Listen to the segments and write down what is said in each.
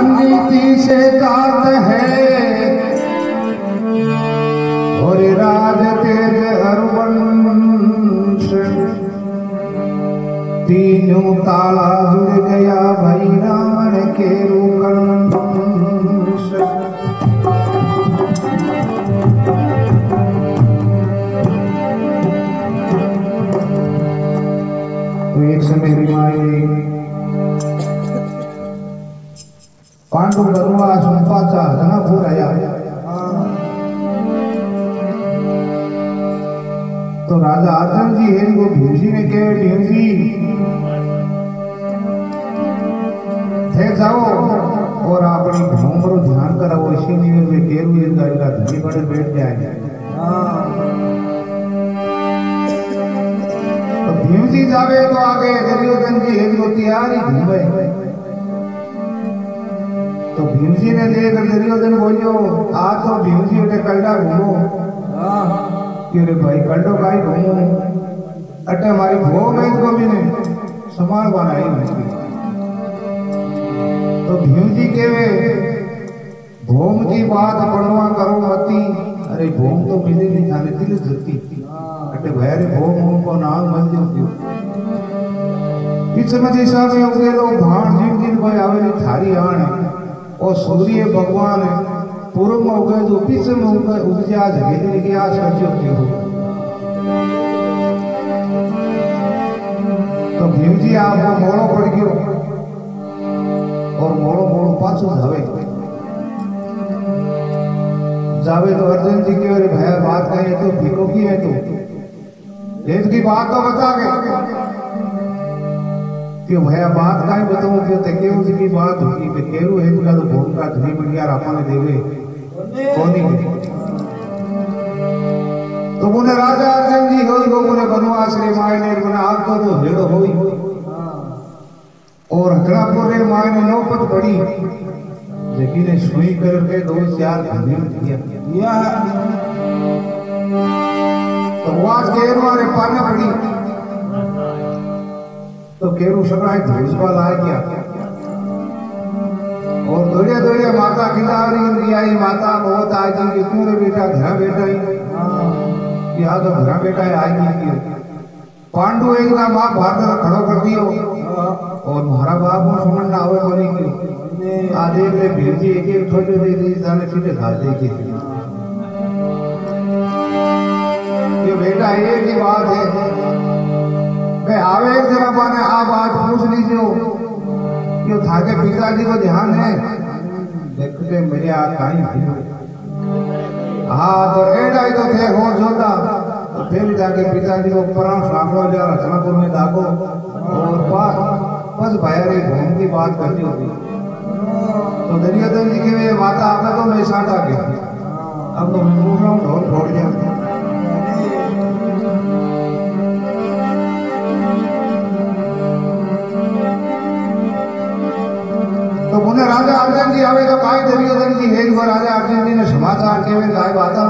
नीति से तात है और राज तेज हरवंश तीनों ताला जुड़ गया भाई रावण के रूकंश। तो एक समय रिमाई पांडु गरुआ संपाचा जनकपुर आया। तो राजा अर्जुन जी है वो भीम जी ने कहे भीम जी थे जाओ और अपनी भूम पर ध्यान कराओ इसीलिए वे केरु इनका धनी बड़े बैठ जाएंगे। तो भीम जी जावे तो आगे दुर्योधन जी है वो तैयारी घूमे। तो भीम जी ने देखकर दुर्योधन बोलियो आ तो भीम जी उठे कल्डा घूमो कि रे भाई कल्डो का ही घूमो अटे हमारी भो में इसको भी ने समान बनाई मुझकी। तो भीम जी केवे भूम की बात पढ़वा करो मती अरे भूम तो मिली नहीं जाने दिल जती अटे भाई रे भूम को नाम मत दियो पीछे में जैसा में उगे तो भाण जीव दिन भाई आवेली थारी आण और सूर्य भगवान पूर्व में उगे तो पीछे में उगे उपजा जगह की आस करजो क्यों। तो भीम जी आपको मोड़ो पड़ गयो और मोड़ो मोड़ो पाछो जावे तो अर्जुन जी के भैया बात कहे तो भिको की है तो देश की बात तो बता के क्यों भैया बात का ही बताऊं क्यों ते केरू जी की बात होगी कि केरू है तुला तो भूम का धनी बढ़िया रापाने देवे कोनी तो मुने राजा अर्जुन जी होई वो मुने बनवास रे मायने मुने आपको तो हेड़ो होई और हकड़ापुर रे मायने नौबत पड़ी लेकिन ने सुई करके दो चार धनी दिया तो वाज केरू रे पाने पड़ी। तो केरू सगाई धूसवा लाए क्या और दौड़िया दौड़िया माता खिलावरी आई माता बहुत आई कि क्यों रे बेटा घर बेटा ही या तो घर बेटा आई की पांडु एक ना मां भारत खड़ो कर दियो और मारा बाप को समझ ना आवे बनी की आधे में भीम जी एक छोटे दे दी जाने सीधे खा दे के ये बेटा एक ही बात है आवे एक जरा पाने आप आज पूछ लीजिए कि थाके पिताजी को ध्यान है देखते मेरे कहीं हाँ तो एडा ही तो थे हो जोता तो फिर जाके पिताजी को प्राण साँकड़ो जा रचनापुर में दागो और बस भाई रे घूम की बात करनी होती। तो दुर्योधन जी की माता आपने तो मैं साटा गया अब तो मैं पूछ रहा हूँ ढोल फोड़ दिया। तो मुने राजा अर्जुन जी आवे तो काय दुर्योधन जी है वो राजा अर्जुन जी ने समाचार केवे काय बाता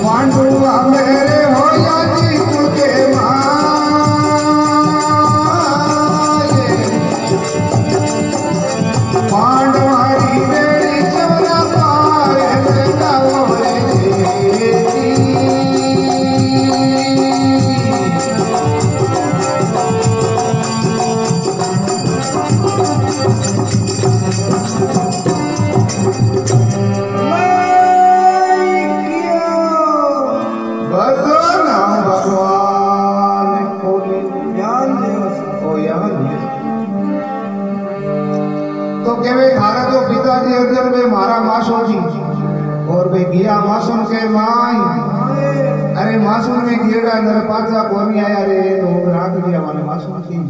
पांडुआ मेरे हो या जीत के माये पांडवारी मेरी चवरा पारे लगाओ रे तो केवे थारा जो पिताजी अर्जुन में मारा मासूम जी और वे गिया मासूम के माई अरे मासूम में गिरा अंदर पाचा कोनी आया रे लोग रात दिया वाले मासूम की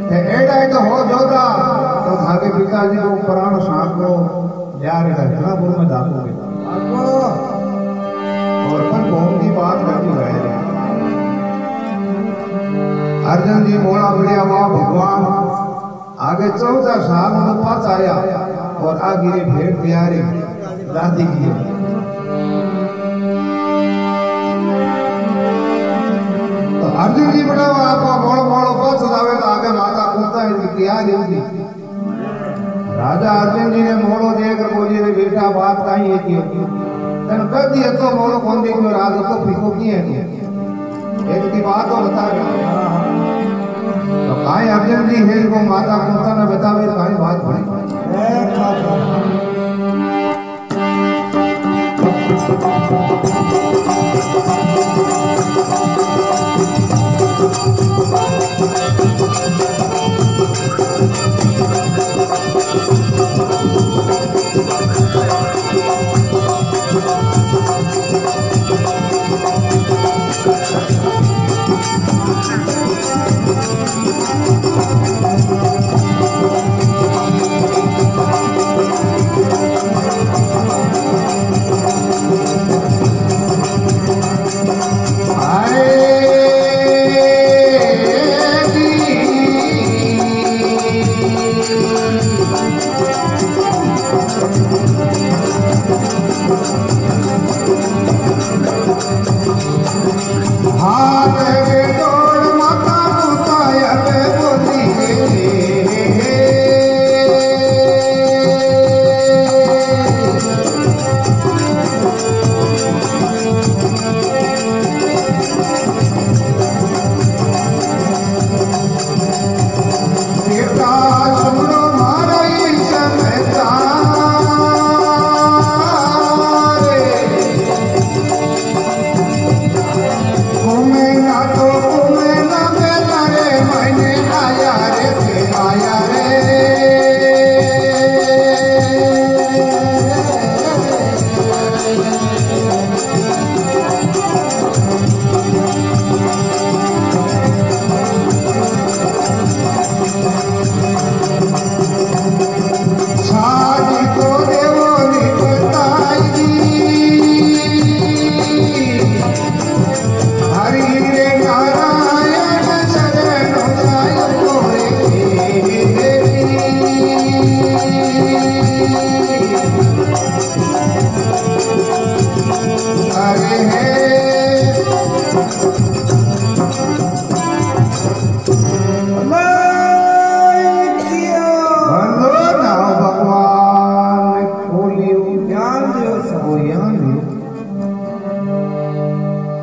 ते एडा तो हो जोता तो थाके पिताजी को प्राण सांप को यार घटनापुर में दाखोगे और अपन कौन की बात करती है अर्जुन जी बोला बढ़िया वाह भगवान आगे 14 साल में पास आया और आगे भेंट तैयारी राधी की तो अर्जुन जी बड़ा आपको बोलो बोलो पास आवे तो आगे माता कुंता इसकी तैयारी होगी राजा अर्जुन जी ने मोड़ो देकर बोली रे बेटा बात कहीं है की तन कर दिया तो मोड़ो कौन देखो राज तो फिको की है एक की बात तो बता तो काई अर्जुन जी है वो माता कुंता ने बतावे काई बात बड़ी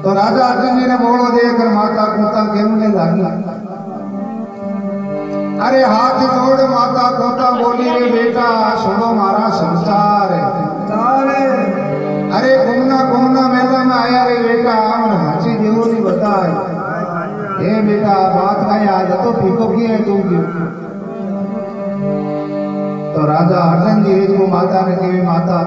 तो राजा अर्जुन जी ने बोलो देकर माता कुंता केमने लागी अरे हाथ जोड़ माता कुंता बोली रे बेटा सुनो मारा संसार अरे घूमना मेला में आया रे बेटा हाथी देवो नहीं बताए हे बेटा बात का याद तो फीको की है तुम क्यों तो राजा अर्जुन जी को माता ने कही माता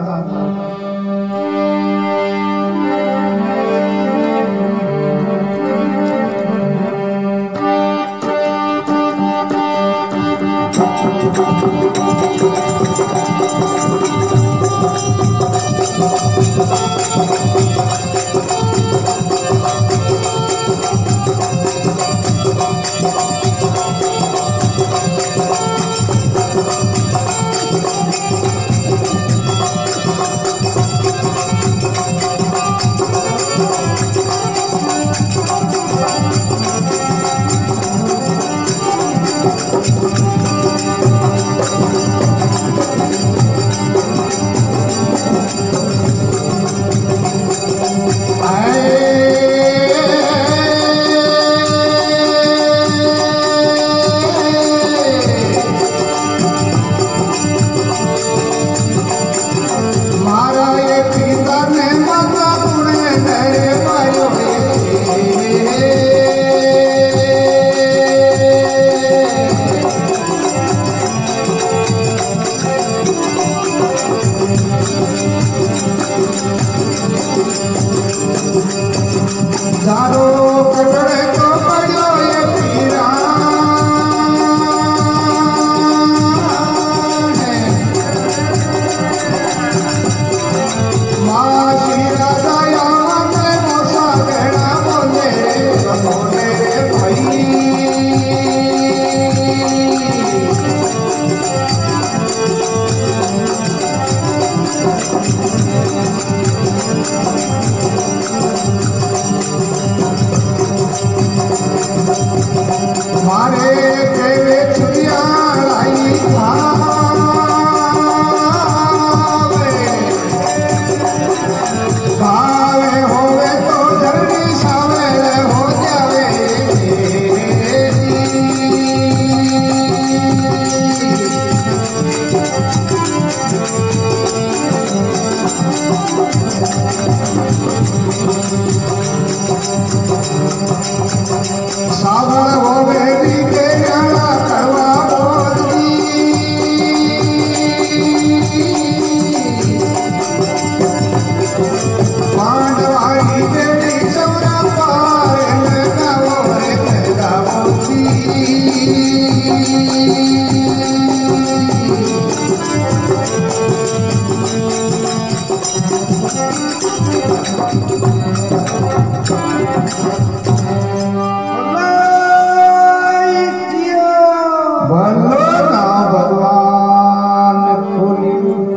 बोलो ना भगवान खोली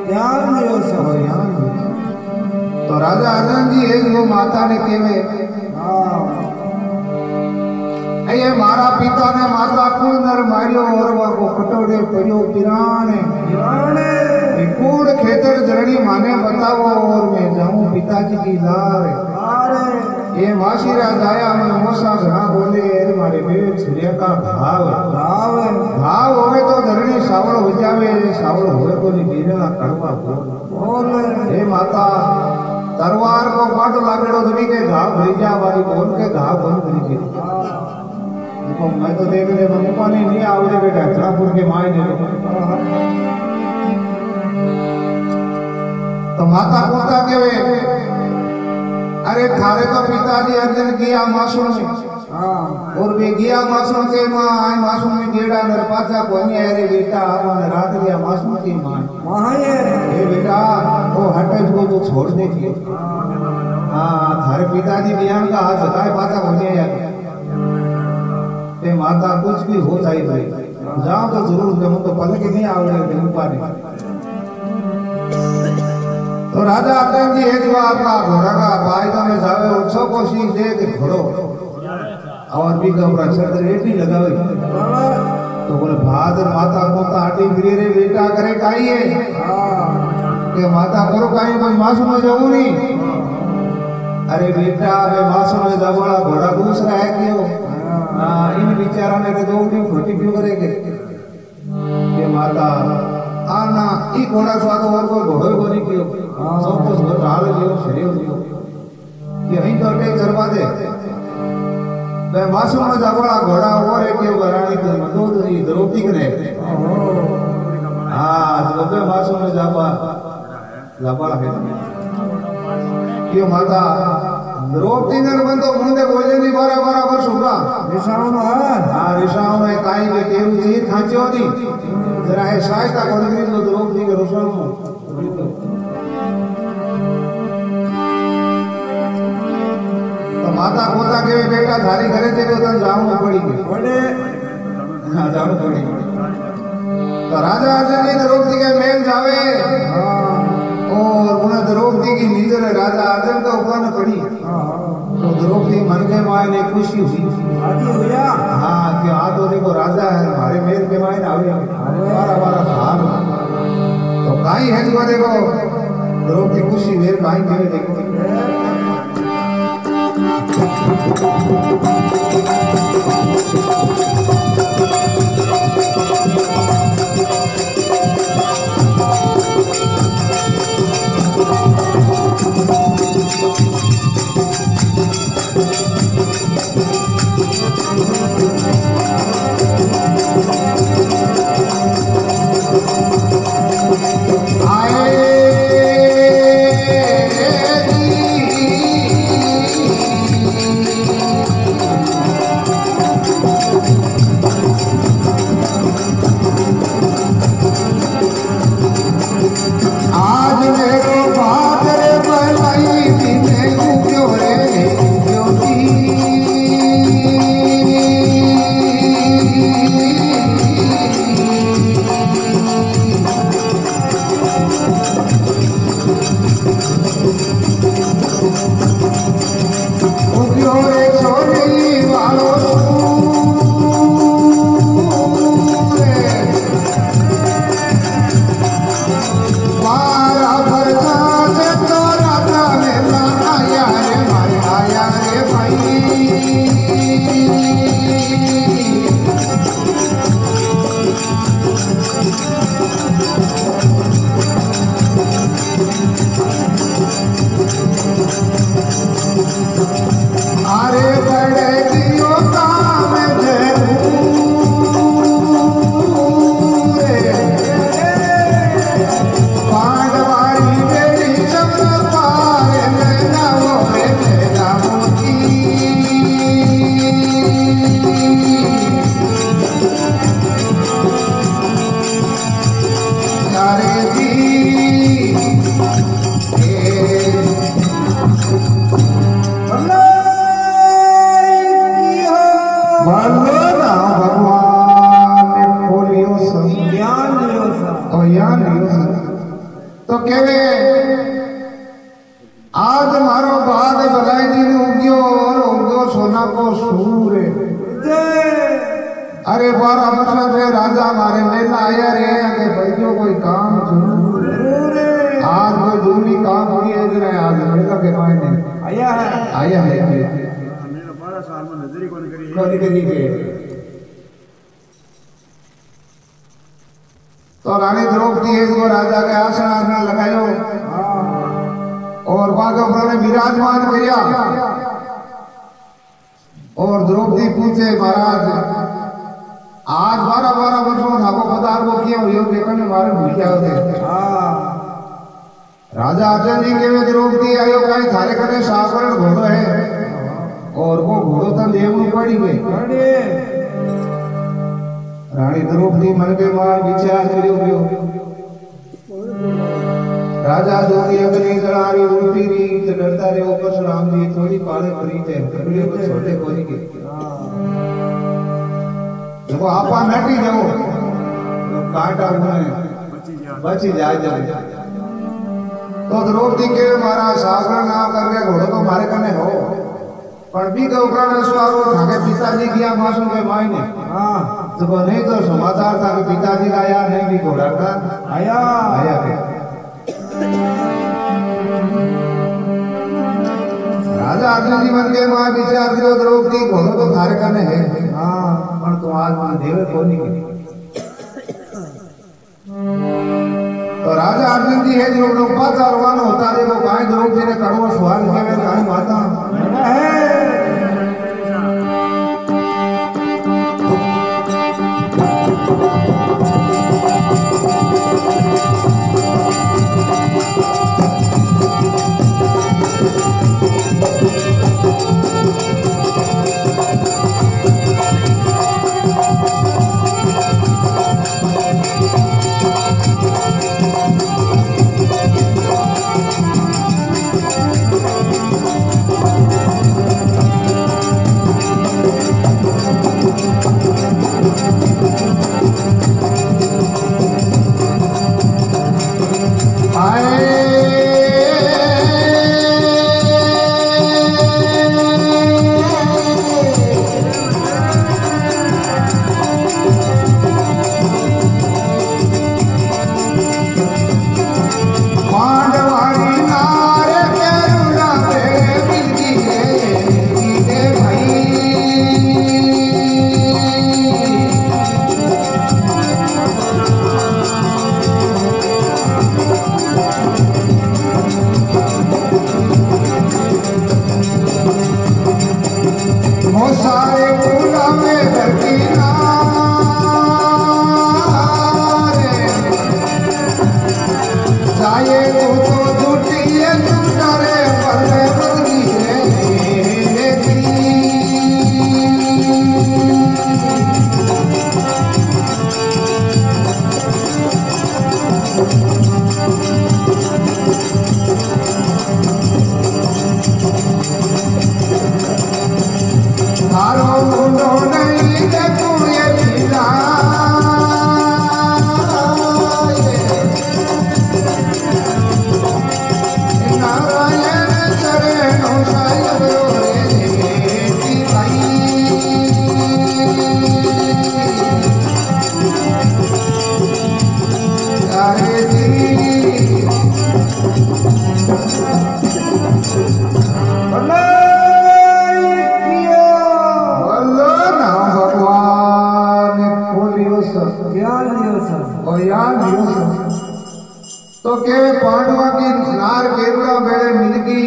ध्यान दियो सब ध्यान। तो राजा अर्जन जी एक वो माता ने केवे ये मारा पिता ने माता कूड़ नर मारियो और वो कटोरे पड़ियो पिराने कूड़ खेतर जरणी माने बताओ और मैं जाऊं पिताजी की लार। ये माशीरा जाया मैं मोसा घना बोले अरे मारे बेट सूर्य का भाव भाव होवे तो धरणी सावड़ हो जावे सावड़ होवे तो बीरना कड़वा बोल। हे माता तरवार को काट लागेड़ो धनी के घाव भरी जा वाली बोल के घाव बंद करी के देखो मैं तो देख ले मम्मी पानी नहीं आवड़े बेटा छापुर के माय ने तो माता पोता के वे अरे थारे तो पिताजी अर्जन किया मासूम में और वे गया मासूम के माँ आए मासूम में गेड़ा नरपाचा कोनी अरे बेटा आपने रात लिया मासूम की माँ ये बेटा वो हटे को तो छोड़ दे की हाँ थारे पिताजी बयान का हाथ हटाए पाचा कोनी यार ते माता कुछ भी हो जाए भाई जाओ तो जरूर जब तो पल के नहीं आवड़े दिन पानी। तो राजा अर्जन जी एक बार आपका घोड़ा का बायदा में जावे उत्सव को शीख दे के घोड़ो और भी घबरा छत रेटी लगावे तो बोले भादर माता को ताटी गिरे रे बेटा करे काई है के माता करो काई कोई मासूम में जाऊं नहीं। अरे बेटा वे मासूम में जावड़ा घोड़ा दूसरा है क्यों इन बिचारा ने दो क्यों खोटी क्यों करेंगे ये माता आना ई घोड़ा स्वाद और को घोड़ो को नहीं क्यों सब तो सब डाल लियो शरीर लियो ये અહીં તો અટે કરવા દે બે માસુમ જાવડા ઘોડા ઓર કે વરાણી કે મદોદરી દ્રૌપદી કરે હા તો બે માસુમ જાવા જાવા હે કે માતા द्रौपदी ने बंदो मुंडे भोजनी बारा बारा वर्ष होगा रिशाओं हाँ रिशाओं में काई के केव चीर खांचे होती जरा है सहायता कोनी तो द्रौपदी के रिशाओं तो माता पोता के बेटा थारी घरे थे तो तन जाऊं पड़ी बड़े हाँ जाऊं पड़ी तो राजा अर्जन जी द्रौपदी के मेल जावे और उन्हें द्रौपदी की नींदर राजा अर्जन का ऊपर पड़ी तो द्रौपदी मन के माय ने खुशी हुई हाँ कि हाँ तो देखो राजा है हमारे मेल के माय आवे बारा बारा साल तो काई है जो देखो द्रौपदी खुशी मेल काई के देखो केवे आज मारो बाद भलाई दिन उग्यो और उग्यो सोना को सूर। अरे 12 वर्ष से राजा मारे मेला आया रे आगे बड़ियों कोई काम जरूर आज कोई जरूरी काम किए जरा आज मेला के मायने आया है मेरा 12 साल में नजरी कौन करी के तो रानी द्रौपदी एक को राजा के आसन लगायो और बागों ने विराजमान किया और द्रौपदी पूछे महाराज आज 12 वर्षों ढाको पदार को किया हुए देखने मारे भूलिया होते राजा अर्जुन जी के द्रौपदी आयो कहीं थारे कने साकरण घोड़ो है और वो घोड़ो तो लेवू पड़ी गई। रानी द्रौपदी मन के मार विचार करियो राजा जोगी अग्नि जलारी उल्टी री तो डरता रे ऊपर राम जी थोड़ी पाले परी थे करियो को छोटे कोई के देखो आपा नटी जाओ तो कांटा उन्हें बची जाए तो द्रौपदी के मारा सागर ना करके घोड़ो तो मारे कने हो पर भी के ऊपर ने सवारो थाके पिताजी किया मासूम के मायने तो नहीं तो समाचार था कि पिताजी का यार नहीं भी घोड़ा का आया के राजा अर्जुन जी मन के मां विचार दियो द्रौपदी घोड़ो तो थारे कने है पर तुम आज मन देवे कोनी के तो राजा अर्जुन जी है जो लोग पाचा रवाना होता है वो काहे द्रौपदी ने कड़वा सवाल किया है काहे माता है तो के पांडवा की नार केरुड़ा बेड़े मिलगी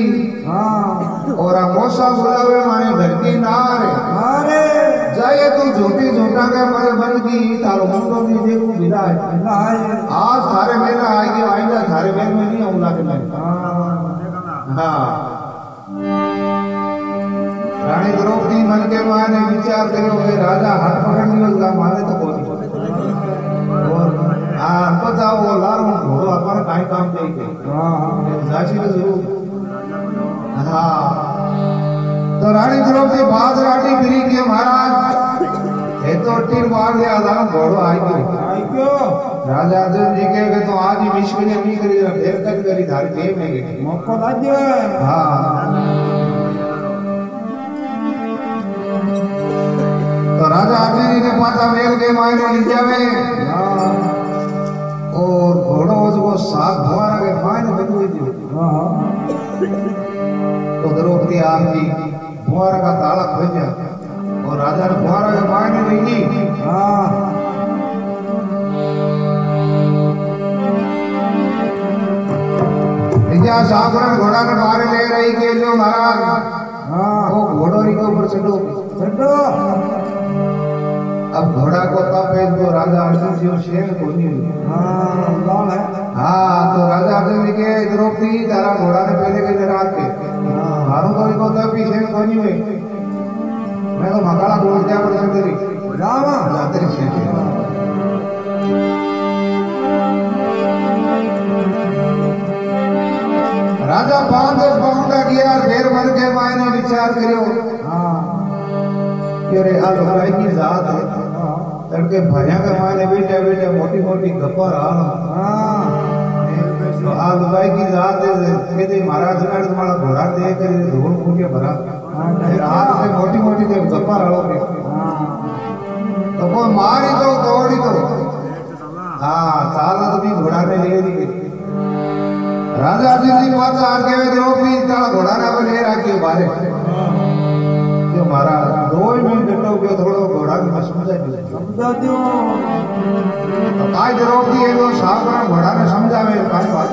और अमोसा बुलावे माने घर की नार जाए तू झूठी झूठा के मरे बन की तारो मुंडो भी देखू विदा है आज थारे मेला आएगी आएगा थारे मेल में नहीं आऊंगा के मैं रानी द्रौपदी मन के माने विचार करो कि राजा हाथ पकड़ लियो माने तो कोई और बताओ वो लारूं घोड़ो अपन काई काम देके जाची तो जरूर तो रानी द्रौपदी बाज राटी फिरी के महाराज ये तो टीर मार दिया था घोड़ो आई क्यों राजा अर्जुन जी के तो आज ही विश्व ने नहीं करी फिर कद करी धारी देव में गई मौको लाजो हाँ तो राजा अर्जुन जी ने पाता मेल के मायने ली जावे और घोड़ो जो सात धुआं के मायने बंद हुई तो द्रौपदी आपकी फुहारा का ताला खुल गया और राजा ने फुहारा के मायने नहीं सागरन घोड़ा के बाहर ले रही के जो महाराज वो घोड़ोरी के ऊपर चढ़ो अब घोड़ा को तब जो राजा अर्जुन जी और शेर को नहीं तो राजा अर्जुन जी के द्रौपदी तारा घोड़ा ने पहले के रात के मारू तो इको तब भी शेर को नहीं हुई मैं तो मकाला बोल दिया पर तेरी रामा तेरी शेर राजा पांच पाउंडा किया फिर मन के मायने विचार करो कि अरे आ लोगाई की जात है तड़के भया के मायने बेटे बेटे मोटी मोटी गप्पा रहा तो आ लोगाई की जात है कहते महाराज ने तुम्हारा घोड़ा दे कर धूल फूटे भरा फिर हाथ में मोटी मोटी के गप्पा रहो तो वो मारी तो दौड़ी तो साला तो भी घोड़ा ने ले दी राजा अर्जुन जी पास आके द्रौपदी का घोड़ा ना ले रखी बारे जो मारा 2 मिनट बैठो के थोड़ो घोड़ा में समझा दो तो काय द्रौपदी है वो सागरा घोड़ा ने समझावे काय बात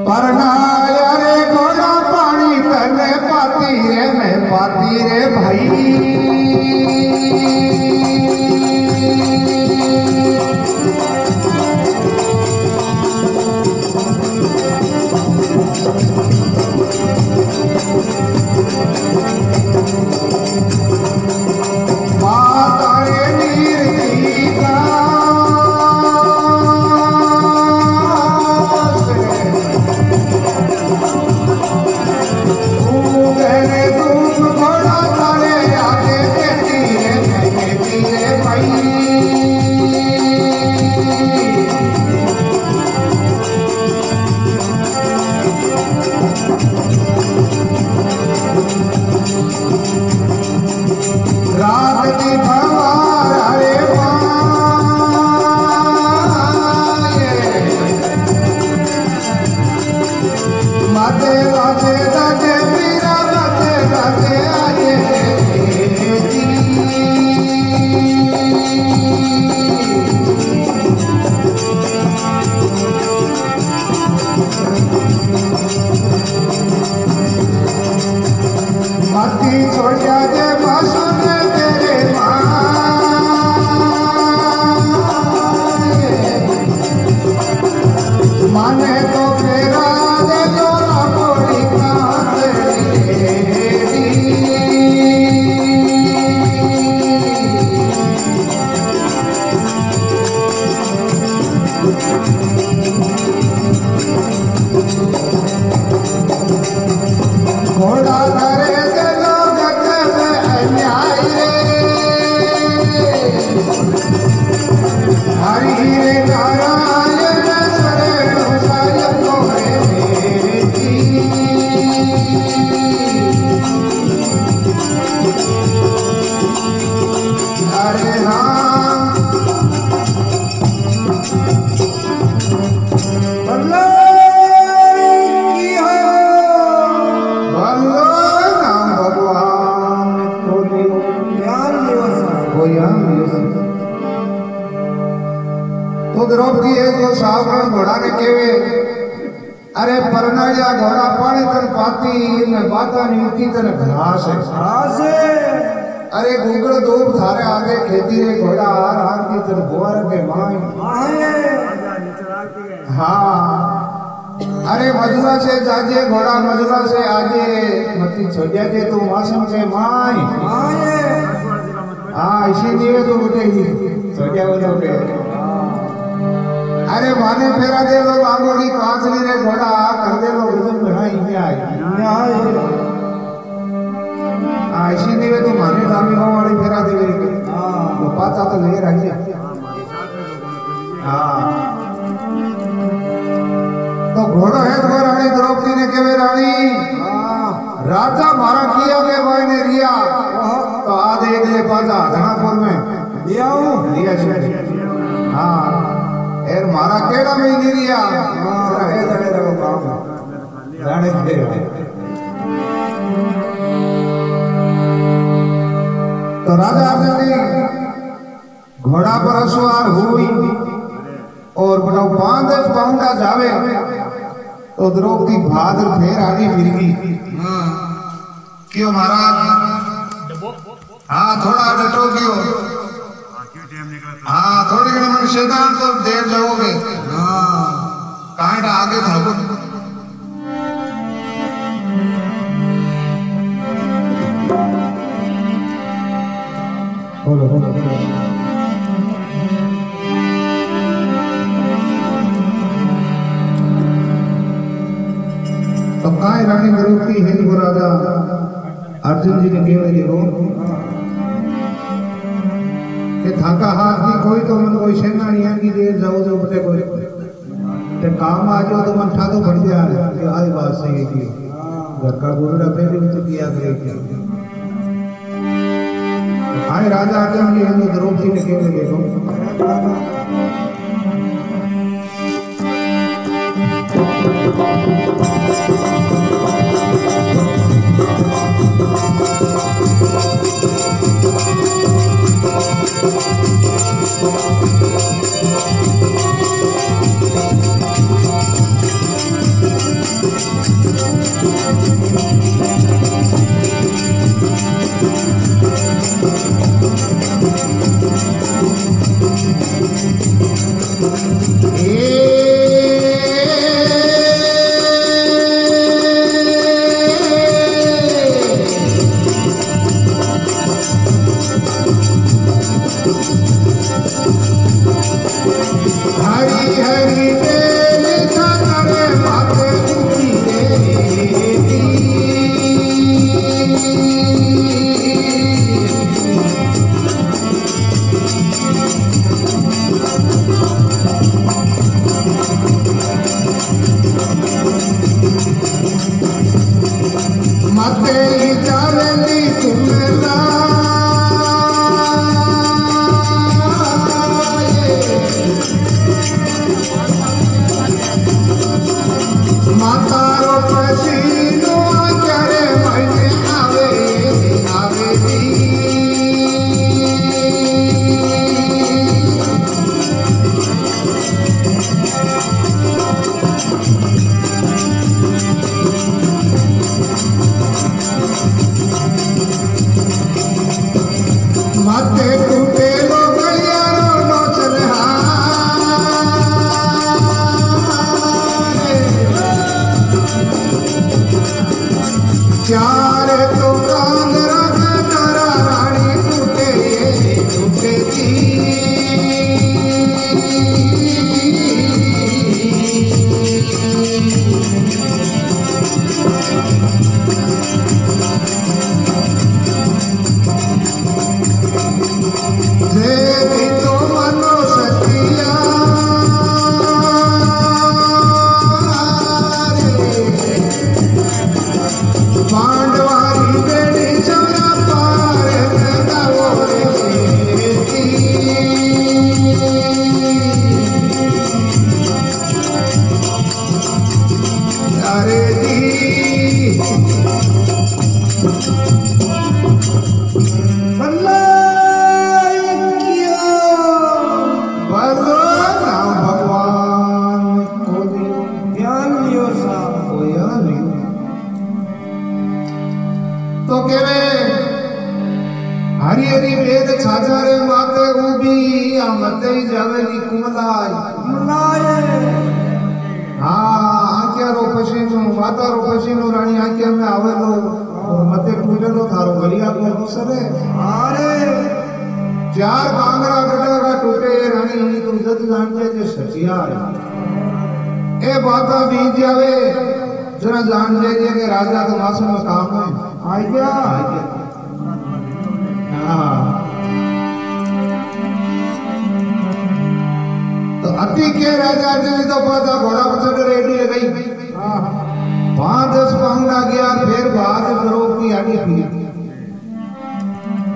परनाया रे घोड़ा पानी तने पाती रे भाई तो द्रौपदी है जो सावरण घोड़ा ने केवे अरे परनाया घोड़ा पानी तन पाती में बाता नीति तन घास है अरे गुंगड़ धूप थारे आगे खेती रे घोड़ा आर की तन बुआर के माई हाँ अरे मजुरा से जाजे घोड़ा मजुरा से आजे मती छोड़िया जे तू मौसम से माई हाँ हाँ ऐसी नहीं है तो उठेगी तो क्या बोलोगे अरे माने फेरा दे लो आंगोड़ी कांचली रे घोड़ा कर दे लो गजब घड़ा न्याय ऐसी नहीं है तो माने दामी गाँव वाली फेरा दे तो पाचा तो ले रही हाँ तो घोड़ा है तो रानी द्रौपदी ने केवे रानी राजा मारा किया के भाई ने रिया तो आ दे ले पाचा धनापुर में लिया हाँ एर मारा केड़ा में नहीं रिया रहे जड़े रहो काम जाने के तो राजा ने घोड़ा पर सवार हुई और बताओ 5 पाउंडा जावे तो द्रौपदी भाद्र फेर आगे मिर्गी क्यों महाराज हाँ थोड़ा डटो क्यों हाँ थोड़ी घड़ी मन शैतान तो देर जाओगे कहाँ आगे था बोलो बोलो तो काय रानी द्रौपदी है वो राजा अर्जुन जी ने केवल देखो कि थाका हाथ की कोई तो मन कोई सेना नहीं है कि देर जाओ जो बटे कोई ते काम आ जाओ तो मन ठा तो बढ़ जा कि आई बात सही है कि घर का बुरा पहले भी तो किया करे आए राजा अर्जुन जी ने द्रौपदी ने केवल देखो चार कांगड़ा गटा का टूटे रानी तुम जद जानते जे सचियार ए बाता बीत जावे जरा जान ले के राजा तो मासूम में काम है आ गया हां तो अति के राजा जी तो पाता घोड़ा पर चढ़ रेडी है गई हां 5-10 कांगड़ा गया फिर बाद बरोब की आगे पी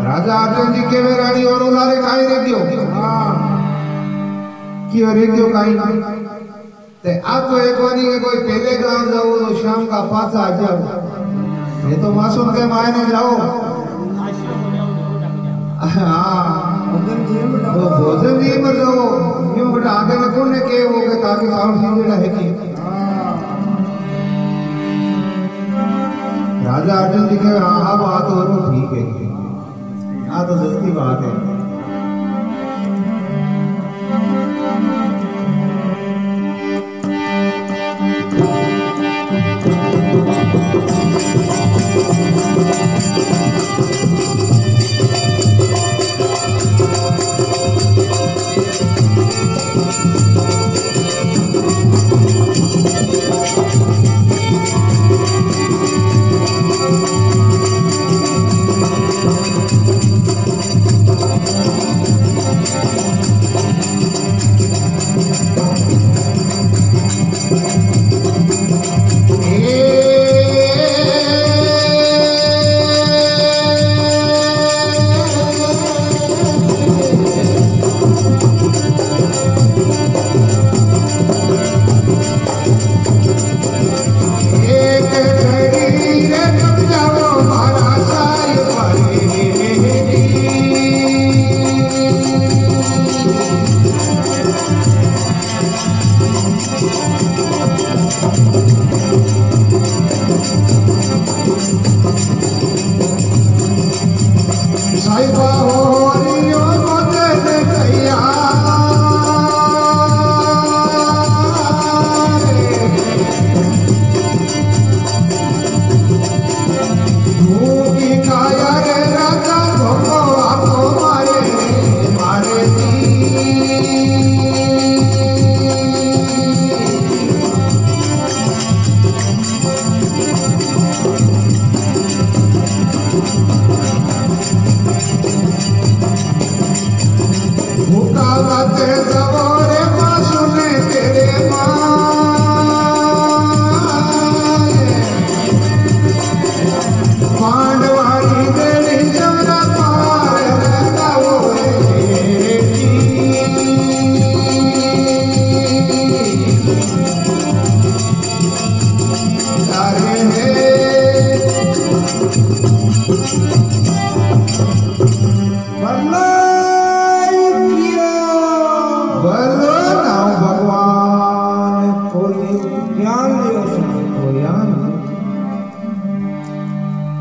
राजा अर्जुन जी के वे रानी और उलारे काई रे गयो हां की रे गयो काई ते आप तो एक बारी के कोई पहले गांव जाओ तो शाम का पासा आ जाओ ये तो मासूम के मायने जाओ हां तो भोजन जी में जाओ क्यों बेटा आगे में कौन ने के वो के ताकि साउंड सीधे रहे की राजा अर्जुन जी के हां बात और ठीक है हाँ तो सस्ती बात है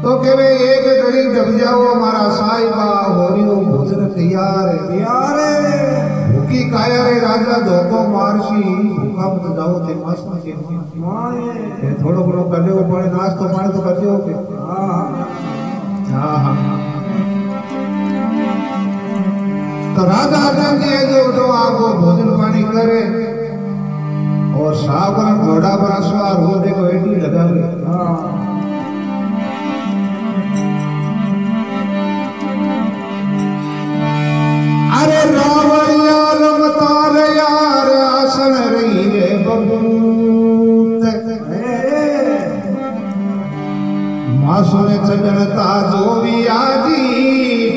तो केवे एक घड़ी जब जाओ हमारा साहिबा होरियो भोजन तैयार है भूखी काया रे राजा धोको मारसी भूखा मत जाओ ते मस्त के माए थोड़ो बड़ो कर ले पड़े नाश्तो पानी तो कर दियो के हां तो राजा अर्जुन जी जो तो आपको भोजन पानी करे और सावन घोड़ा पर सवार हो देखो एडी लगावे हां अरे रावण यार मतार यार आसन रही रे बबूत मासुने चगनता जो भी आजी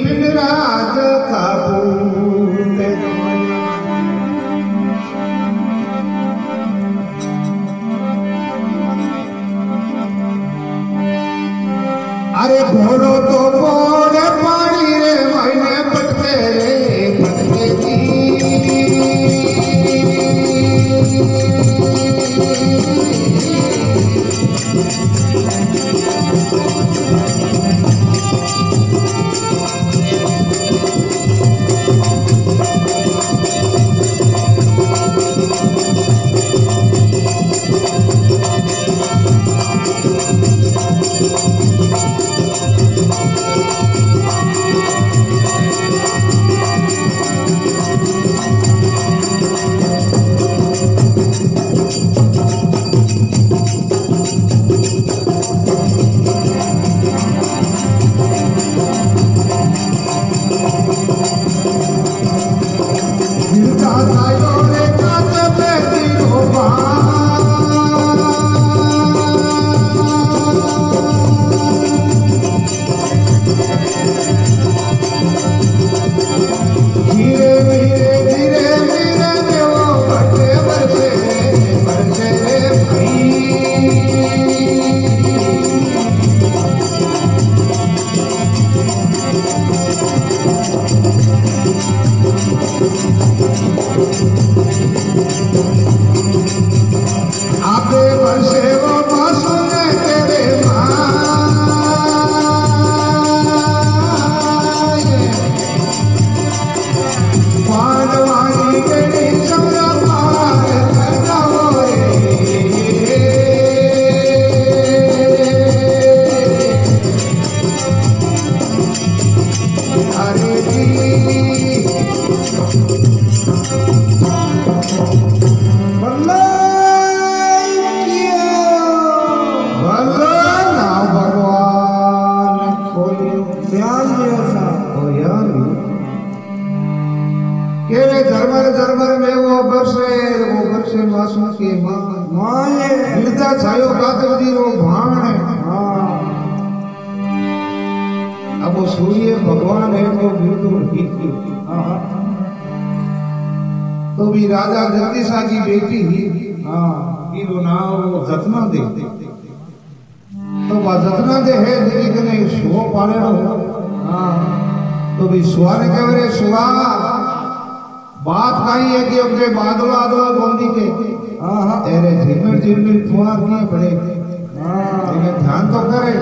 पिंडराज का पूत झरमर में वो बरसे मासूम के मां मिलता छायो कातवदी वो भाण है। अब वो सूर्य भगवान है वो बिल्कुल ठीक तो भी राजा जगदीशा की बेटी की वो नाम वो जतना दे तो वह जतना दे है जिसने शो पाले तो भी सुहा ने कह रहे सुहा बात कही है कि अपने बादल आदल बंदी के तेरे झिलमिल फुहार किए पड़े ध्यान तो करे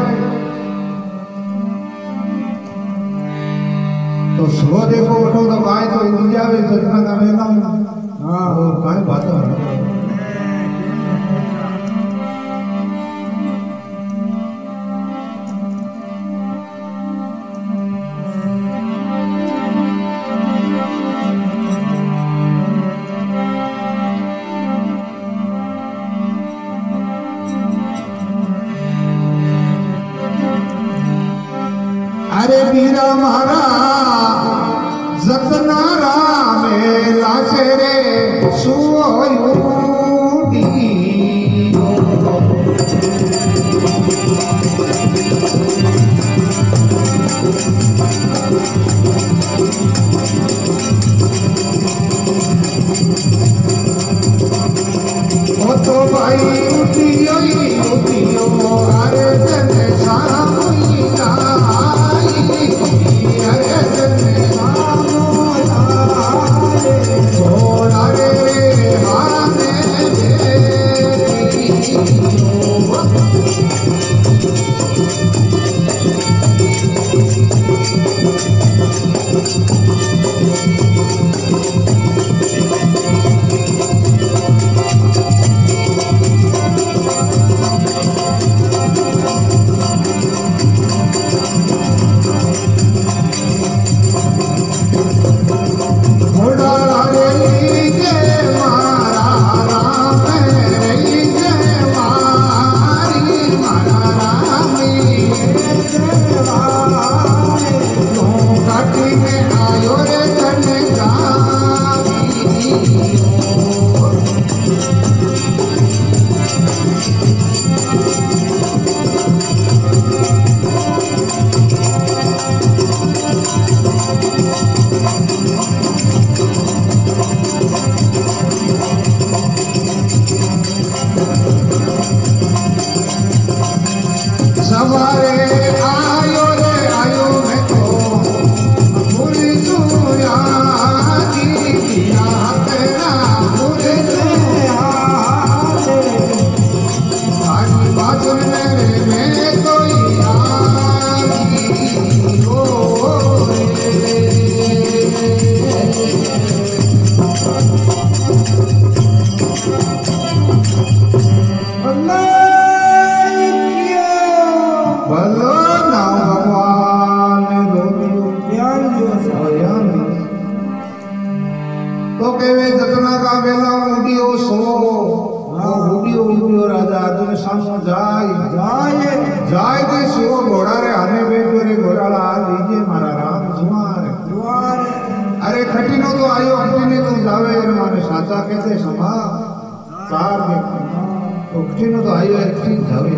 तो सुबह देखो उठो तो गाय तो इंजावे सजना का मेला और गाय बात अरे वीरा मारा जतना रामे लासे रे सुयोडी ओ तो भाई उठियो अरे जने शाम हुई ना तो केवे जतना का बेला उडियो सो उडियो राजा तुम सामने जाय के सो घोड़ा रे हमें बैठो रे घोड़ा लीजिए मारा राम जुआर अरे खटीनो तो आयो खटीने तो जावे रे माने साचा कहते समा चार में तो खटीनो तो आयो ठीक जावे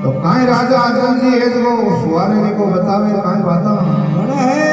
तो काई राजा अर्जुन जी है जो सुवाने को बतावे काई बाता बड़ा है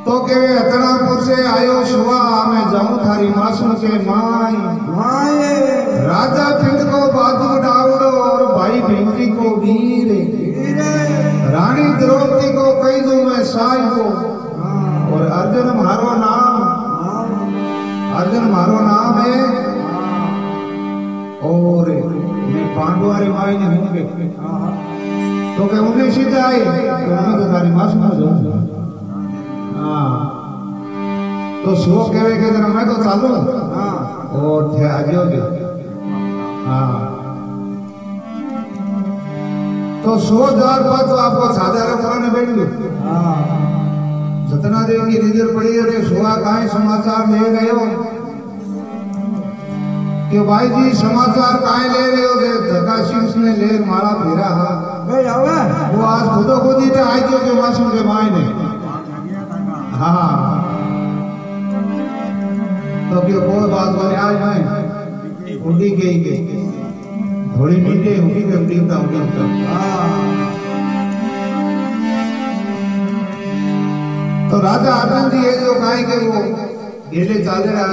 तो के अतनापुर से आयो शुआ मैं जाऊं थारी मासूम के माई माए राजा पिंड को बहादुर डावड़ो और भाई भीमजी को वीर रानी द्रौपदी को कही दूं मैं साई को और अर्जुन मारो नाम है और मैं पांडवारी माई ने होंगे तो के उन्हें सीधा आई तो मैं तो थारी मासूम हो जाऊंगा। तो सुबह कहे के जरा मैं तो चालू और थे आजो के तो 100,000 बात तो आपको साधारण कराने बैठ गए जितना देर की नजर पड़ी अरे सुहा काहे समाचार ले गए हो कि भाई जी समाचार काहे ले रहे हो धक्का सिंह ने ले मारा फेरा वो आज खुदो खुदी पे आई जो मासूम के माई ने तो क्यों कोई बात बोले आज मैं उड़ी गई थोड़ी नीचे उड़ी तो राजा अर्जुन जी जो कहे कि वो गेले चाले रहा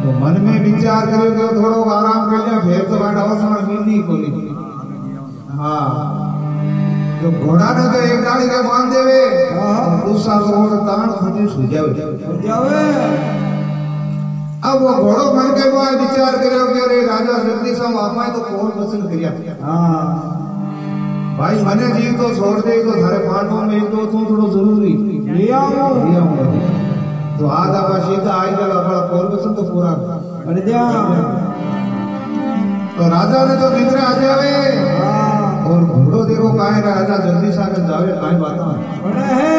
तो मन में विचार करो कि थोड़ो आराम कर लिया फिर तो बैठा हो नींदी खोली तो घोड़ा ने तो एक डाली के बांध देवे दूसरा लोग तान खुदी सो जावे अब वो घोड़ो मन के वो विचार करे कि अरे राजा जल्दी से आपा तो कौन पसंद करिया भाई मने जी तो छोड़ दे तो थारे पांडवों में तो थोड़ो जरूरी लिया तो आधा सीधा आई जगह बड़ा कौन पसंद तो पूरा कर दिया तो राजा ने तो निद्रा आ जावे और घोड़ो देखो काहे राजा जल्दी सागर जावे काहे बात है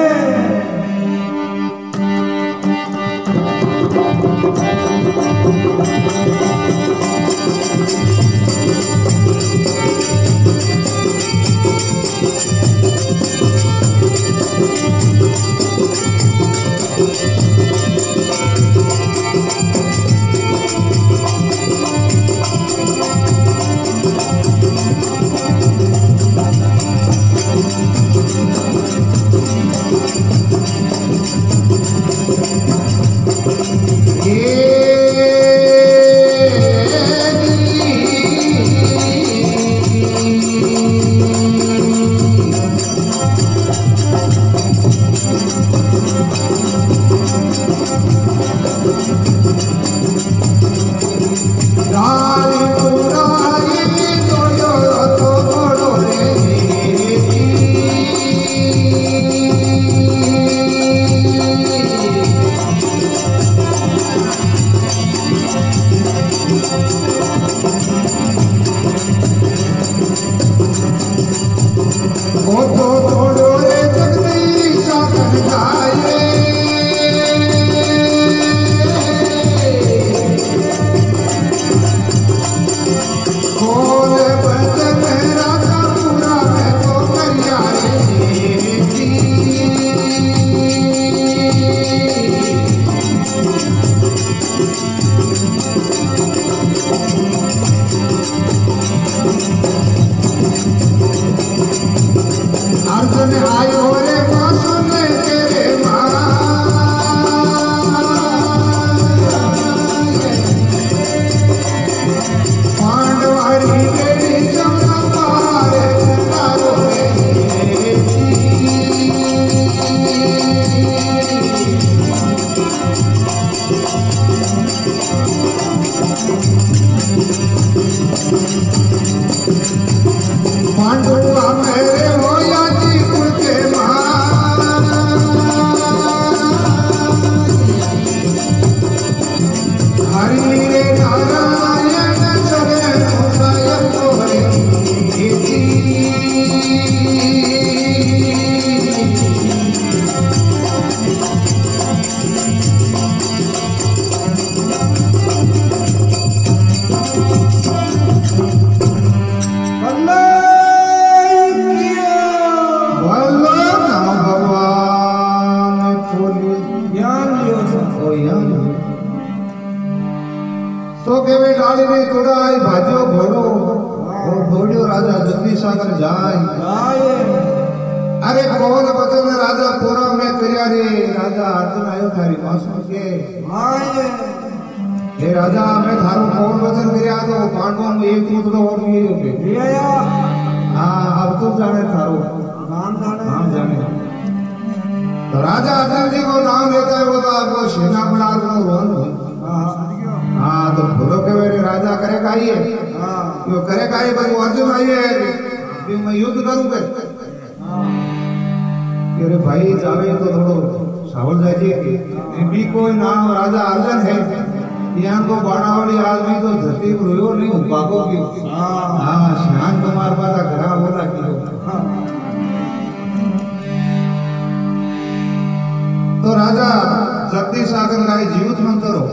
याद तो के वे डाली ने तोड़ा आई भाजो घोड़ो और दौड़ियो राजा जल्दी सागर जाए अरे कौन बचन राजा पूरा में करिया रे राजा अर्जुन आयो थारी पासों के हे राजा मैं थारो कौन वचन करिया तो पांडवों में एक पुत्र और भी होगे हाँ अब तो जाने थारो नाम जाने तो राजा अर्जुन जी को नाम लेता है वो तो आपको सेना बना लो रोहन हाँ तो बोलो के मेरे राजा करे काई है यो करे काई पर वो अर्जुन आई है कि मैं युद्ध करूंगा अरे भाई जावे तो थोड़ो सावल जाइए भी कोई नाम राजा अर्जुन है यहाँ को बाणावली आदमी तो धरती पर रोयो नहीं भागो की हाँ शान कुमार पाता घरा बोला कि तो राजा जगदीश सागर का जीवित मंत्र हो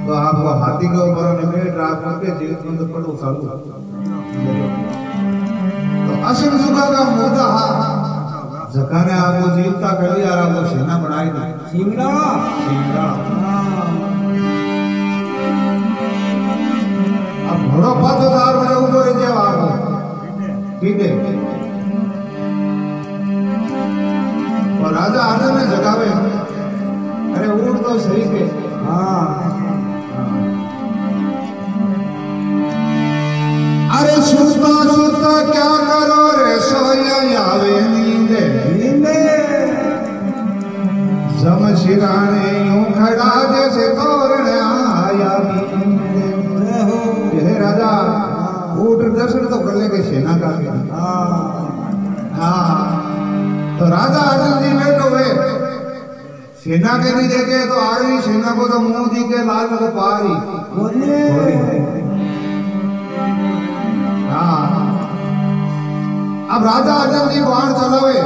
तो आपको हाथी के ऊपर बैठ आप करके जीवित मंत्र पढ़ो चालू तो असीम सुखा का मुद्दा जकाने आपको जीवता कर लिया आपको सेना बनाई दी सिमरा अब घोड़ो पातोदार बने ऊपर रह जाओ आपको ठीक है और राजा अर्जुन ने जगावे अरे ऊँट तो सही के अरे सुनता सुनता क्या करो रे सोया आवे नींदे जमशिराने यूं खड़ा जैसे तोरण आया नींदे राजा ऊँट दर्शन तो कर लेंगे सेना का हाँ तो राजा अर्जुन जी बैठो हुए सेना के नहीं देखे तो आगे सेना को तो मुंह दी के लाल को पारी हाँ अब राजा अर्जुन जी बाण चलावे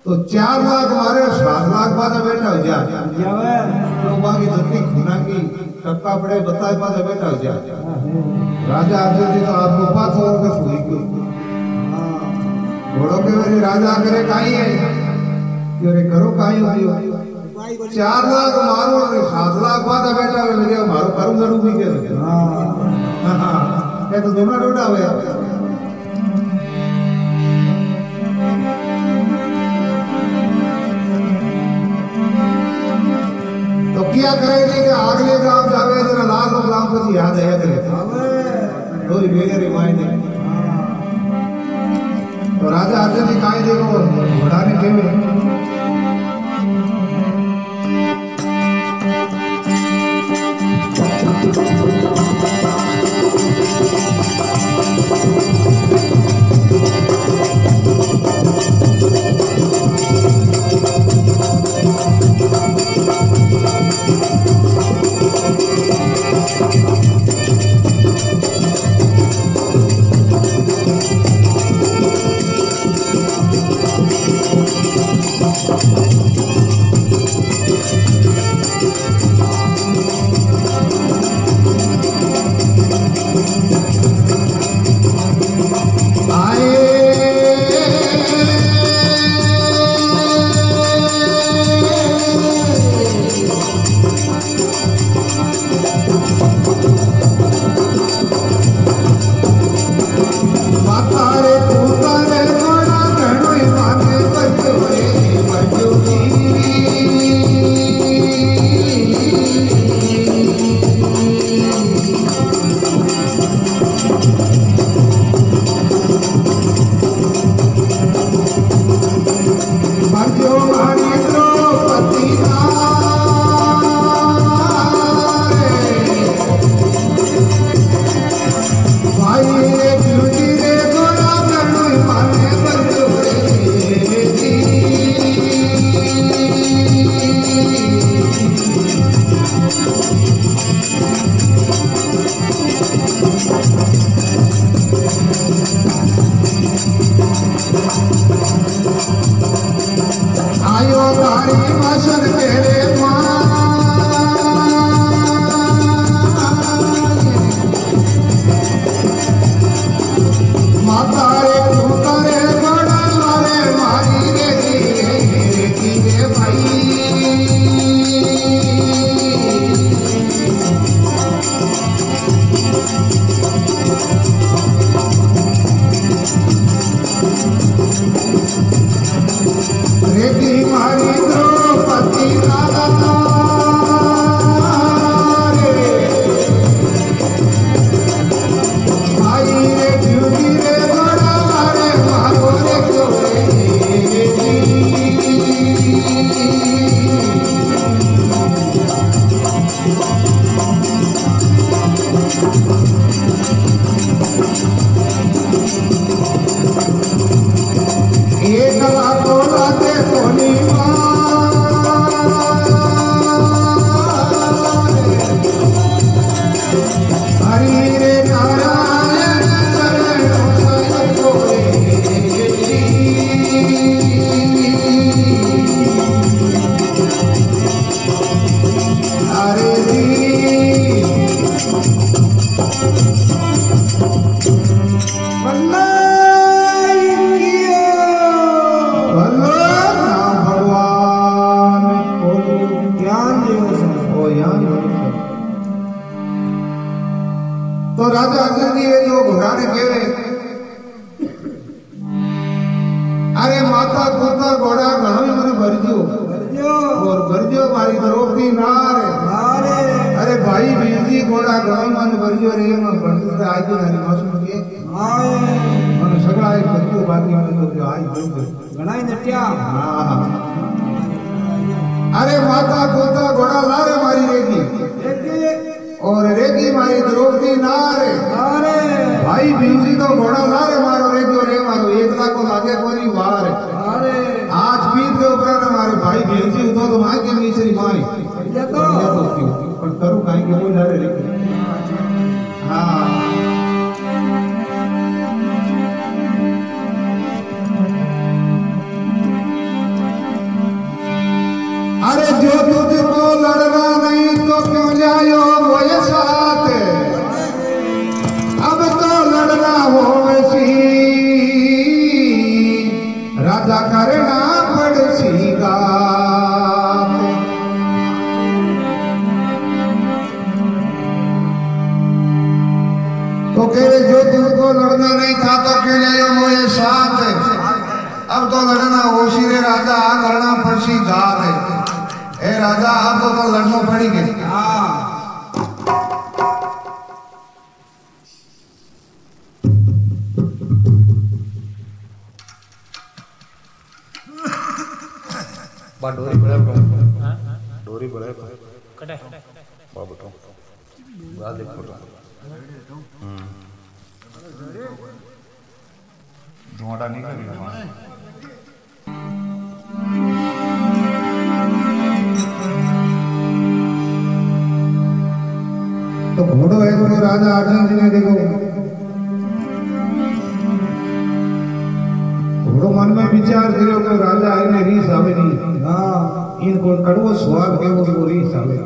तो 4 लाख मारे 7 लाख बाद बैठा हो जाए लोगों की धरती खुना की टपका पड़े बताए बाद बैठा हो जाए राजा अर्जुन जी तो आपको पास होकर सोई क्यों घोड़ों के मेरे राजा करे काई है अरे करो काई हो 4 लाख मारो 7 लाख बाद बैठा हुए मेरे मारो करूं करूं भी के तो दोनों डोडा हुए तो क्या करेगी कि अगले गांव जावे जरा लाख गांव पर याद है करे थोड़ी बेगे रिमाइंड तो राजा अर्जुन जी काई देखो घोड़ा ने केवे तो राजा अर्जुन जी ये जो घोड़ा ने कहे अरे माता पोता घोड़ा घणो ही मन भरजो और भरजो मारी द्रौपदी नारे अरे भाई बीजी घोड़ा घणो मन भरजो रे मन भरजो आज नारी मौसम के मन सगळा एक भरजो बाकी मन तो जो आज भरजो घणाई नट्या हां अरे माता पोता घोड़ा लारे मारी रेगी और रेगी मारी द्रौपदी नारे भाई बीजी तो घोड़ा लारे मारो रेगी रे मारो एकला को लागे कोनी वार आज पीठ के ऊपर हमारे भाई बीजी तो मां के नीचे माई ये तो पर करू काई के कोई लारे रेगी हां अरे जो तुझको लड़ना नहीं तो क्यों जायो मोए साथ अब तो लड़ना हो वैसी राजा करना पड़सी गात तो कह रहे जो तुझको लड़ना नहीं था तो क्यों जायो मोए साथ अब तो लड़ना होशी रे राजा करना पड़सी गात है ए राजा अब तो लड़ना पड़ेगा डोरी बड़े डोरी बड़े कटे बाबू तो बाल देख फोटो धुआं नहीं करेगा तो घोड़ो है तो राजा अर्जुन जी ने देखो घोड़ो मन में विचार करो कि राजा इन्हें रीस आवे नहीं इनको कड़वो स्वाद के वो रीस आवे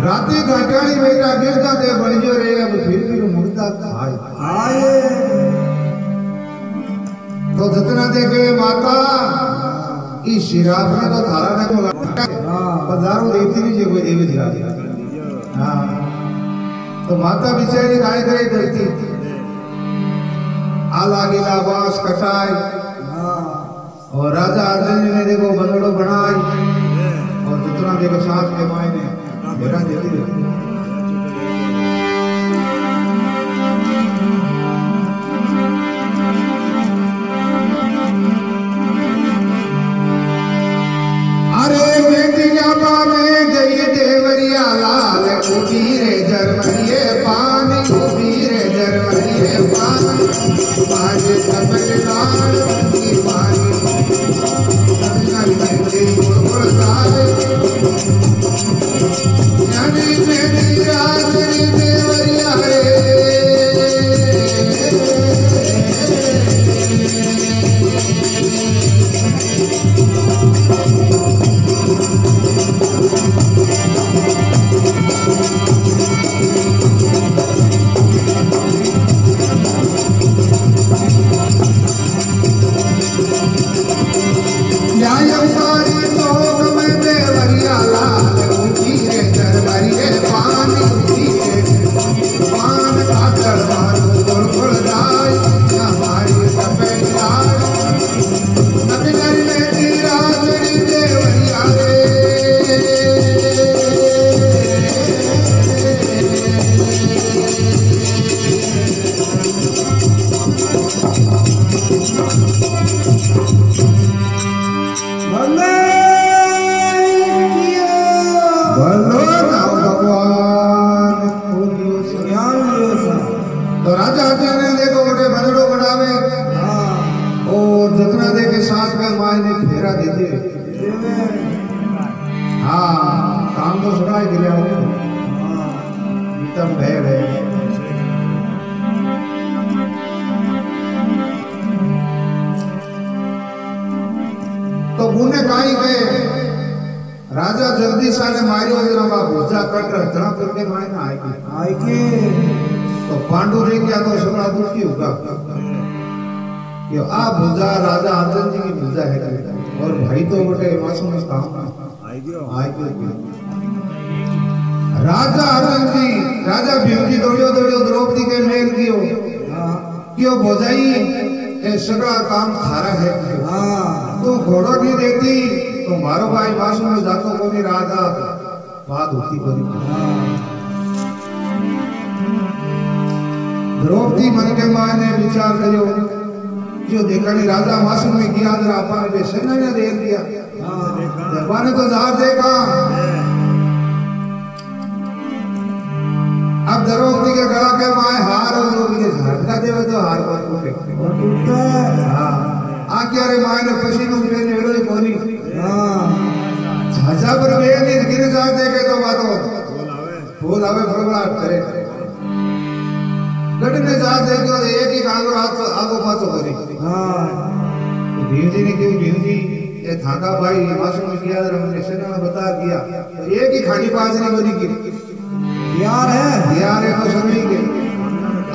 राती घाटाड़ी बेटा गिरता थे बड़ियो रे अब फिर मुर्दा खाए तो तो जितना देखे माता इस शिराब ने तो थारा ने को पधारो देवती नहीं जो कोई देवी दिखा दिया। हाँ तो माता बिचारी काय करे करती आला गिला बांस कटाई और राजा अर्जुन ने देखो बंदड़ो बनाई और जितना देखो साथ के मायने मेरा देती रहती। रे जरमरिए पानी रे जरमरिए पानी मारे तमिल लाल की पानी तमिल में गुड़गुड़ाए यानी मेरी राजनी देवरिया रे तो राजा अर्जुन ने देखो बड़े बंदड़ो बनावे और जितना देखे सास में माई ने फेरा देते। हाँ काम तो सुनाई दिया तब भय तो बुने काई गए राजा जल्दी साले मारियो जरा भूजा कट रहा करके माई ना आई के तो पांडु रे क्या तो सगड़ा दुखी होगा कि आ भूजा राजा अर्जुन जी की भूजा है और भाई तो बटे मासूम काम आई गयो राजा अर्जुन जी राजा भीम जी दौड़ियो द्रौपदी के मेल कियो क्यों भोजाई ये सगड़ा काम थारा है। तो घोड़ो नहीं देती तो मारो भाई मासूम में जातो को नहीं राजा बात होती कोनी। द्रौपदी मन के मां ने विचार करो जो देखने राजा मासूम में किया जरा अपन ने सेना ने दे दिया जबाने तो जार देखा। अब द्रौपदी के गला के माए हार और द्रौपदी के झटका देवे तो हार पर टूटे। हां आ क्या रे माए ने पसीनो में नेड़ो कोनी झाझा पर वे नहीं गिर जा देखे तो बातो फूल आवे फरगड़ाट करे गटने जा देखो एक ही कांगो हाथ आगो पाछो करी। हां भीम जी ने क्यों भीम जी ये थाका भाई मासूम किया हमने सेना ने बता दिया एक ही खाड़ी पास नहीं बनी की यार है तो सभी के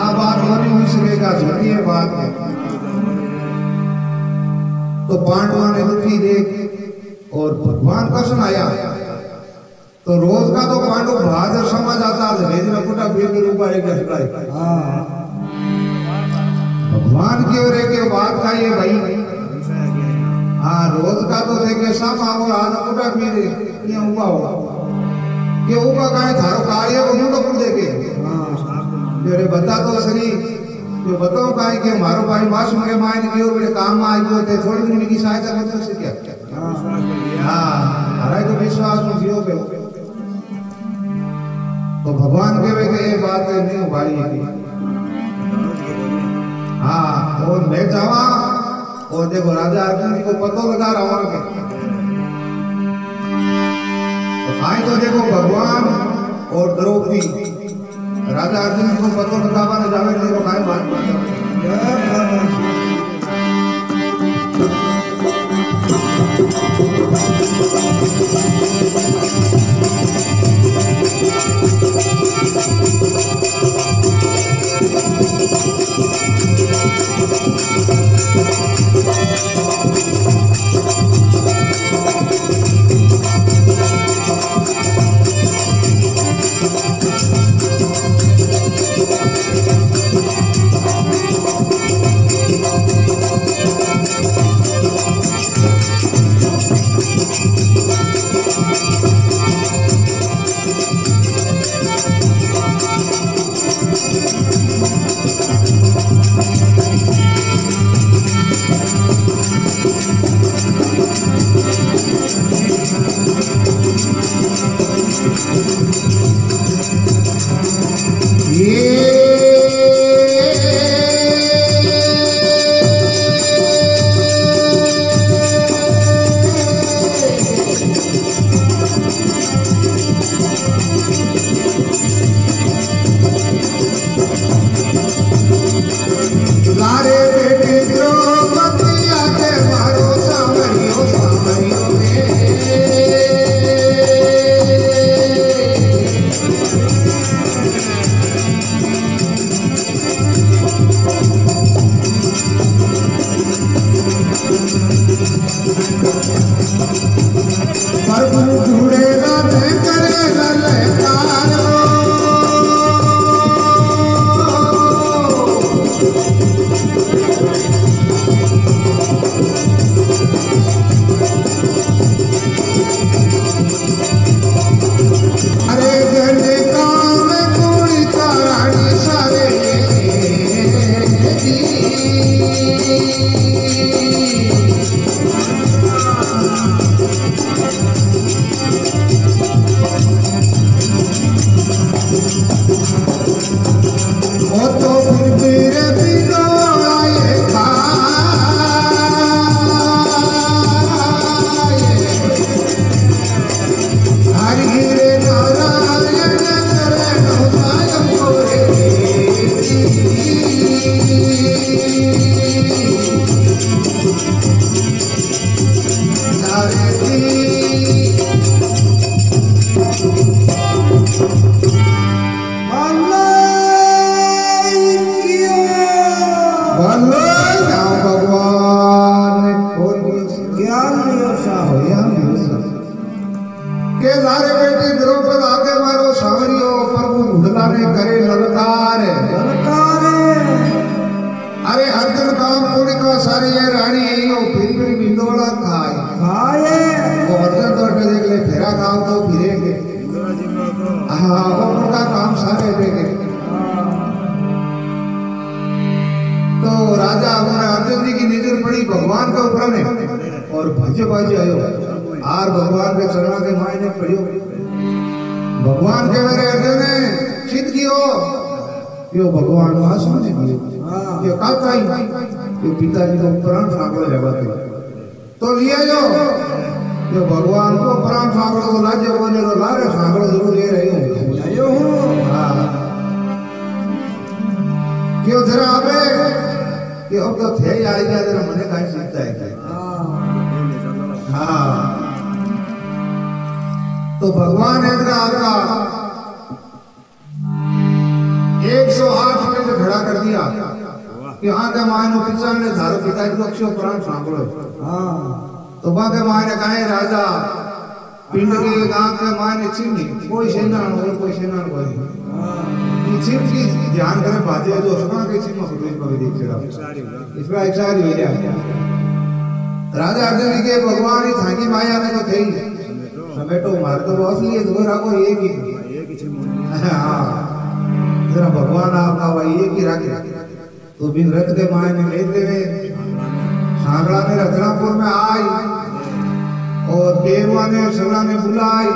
अब बात होनी हुई सकेगा झूठी है बात है। तो पांडवों ने दुखी देख और भगवान का सुनाया तो रोज का तो पांडव भाजर समझ आता है भेज में कुटा भीड़ के रूप एक भगवान की ओर एक बात खाइए भाई। हाँ रोज का तो देखे सब आओ आज कुटा भीड़ ये उबा होगा कि उबा काहे थारो कार्य को तो कुछ देखे मेरे बता तो सही जो बताओ काहे कि मारो भाई मासूम के मायने की ओर मेरे काम में आई को थे थोड़ी दिन की सहायता मतलब से क्या। हाँ हराई तो विश्वास में जियो पे तो भगवान के वे ये बात नहीं उबारी है। हाँ और मैं जावा और देखो राजा अर्जुन जी को पतो लगा रावण के तो आई तो देखो भगवान और द्रौपदी राजा अर्जुन जी को पतो लगावा ने जावे देखो काय बात लारे बेटे द्रौपदी आके मारो सावरियो सावरियो प्रभु जुड़ेगा न करेगा लहकारो अरे जने काम पूरी तारानी सारे वो तो फिर बिनो आए हरि रे नारायण शरण सायं मोरे भगवान ज्ञान व्यवसाय के लारे बेटे द्रौपद आके मारो सावरियो प्रभु घुड़ला ने करे ललकार अरे अर्जुन काम पूरी का सारी ये रानी यो फिर बिंदोड़ा खाए वो अर्जुन तो अटे देख ले फेरा खाओ तो फिरेंगे हाँ वो उनका काम सारे देखे तो राजा हमारे अर्जुन जी की नजर पड़ी भगवान के ऊपर में और भजे बाजे आयो आर भगवान के चरणों के मायने पड़ियो भगवान के मेरे अर्जुन ने चित कियो यो भगवान आसमान ने दियो ये काका ही यो पिताजी को प्राण फांकड़ो लगाते तो लिया जो यो भगवान को प्राण फांकड़ो तो लाजे बोले तो लारे फांकड़ो जरूर ले रही हूँ हाँ क्यों जरा आवे कि अब तो थे आई गया जरा मने काहे सीखता है हाँ तो भगवान इधर आपका 108 में से खड़ा कर दिया कि हाँ के मायनो पिता ने धारो पिताजी को अक्षय प्राण सांभळो तो बाके मायने कहे राजा पिंड के गांव के मायने चिन्ह कोई सेना और कोई सेना कोई चिन्ह की ध्यान करे बाजे जो सका के चिन्ह सुदेश को देख चला इसका इच्छारी हो गया राजा अर्जुन के भगवान ही थाकी माया ने तो थई समेटो मार तो बॉस लिए दो राखो एक ही हां जरा भगवान आपका भाई एक ही राखे तो बिन रथ के माया ने ले देवे सांगड़ा ने रत्नापुर में आई और देववा ने सला ने बुलाई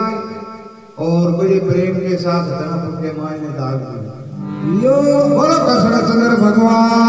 और बड़े प्रेम के साथ रत्नापुर के माया ने दाग दिया यो बोलो कृष्ण चंद्र भगवान